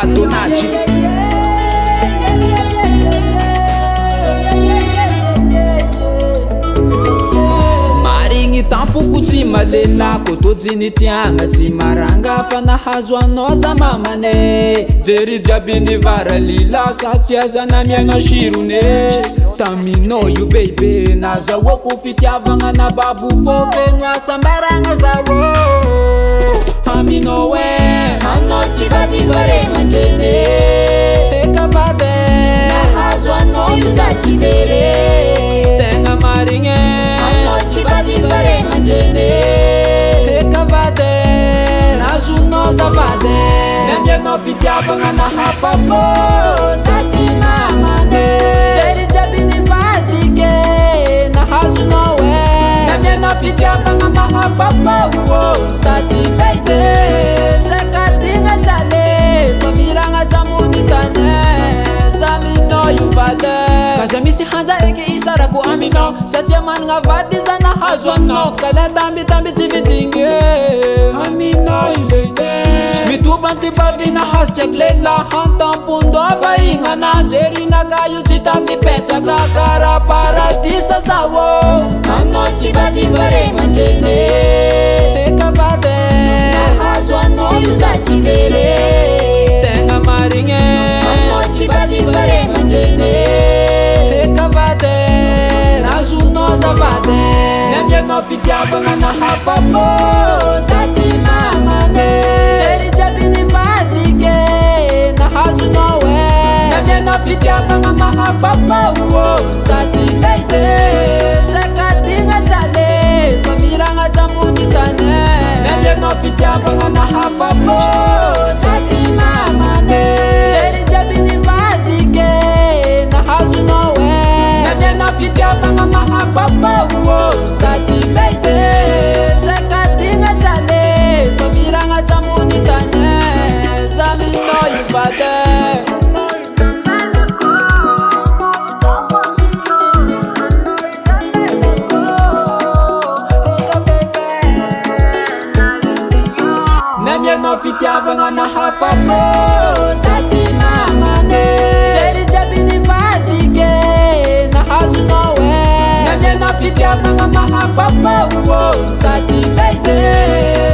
Adonati. Marigny tampoko tsy malelako, tojiny tiagna tsy maranga fa nahazo anao za mamane. Jery jiaby nivara lila sa tsy aza namiagna sirone. Taminao io bebe nazahoako fitiavagna na babo fô feno asambaragna zaho. Aminao anao tsy vadivare manjene. Eka vade nahazo anao io za tsy very. Tegna marigny anao tsy vadivare manjene. Eka vade nazonao zavade. Namianao fitiavagna nahafapô sady namane. Jery jiaby nivadike nahazonao namianao fitiavagna mahafapô sady leide. Zakadigna jale famiragna jamony tane. Zaminao io vade kaza misy hanja eky isarako aminao satria managna vady za nahazo anao. Kala tambitamby tsy vidigny aminao io leide. Mitovy antipavy nahazo tiako lela antampondôva ignana. Jerinaka io tsy tafipetsaka kara paradisa zaho. Anao tsy vadivare manjene. Eka vade nahazo anao io za tsy very. Tegna marigny anao tsy vadivare manjene. Eka vade nazonao zavade. Namianao fitiavagna nahafapô sady namane. Jery jiaby nivadike nahazonao namianao fitiavagna mahafapô sady leide. Zakadigna jale famiragna jamony tane. Namianao fitiavagna nahafapô sady namane. Jery jiaby nivadike nahazonao namianao fitiavagna mahafapô sady leide. Zakadigna jale famiragna jamony tane. Zaminao io vade. Namianao fitiavagna nahafapô sady namane. Jery jiaby nivadike nahazonao namianao fitiavagna mahafapô sady leide.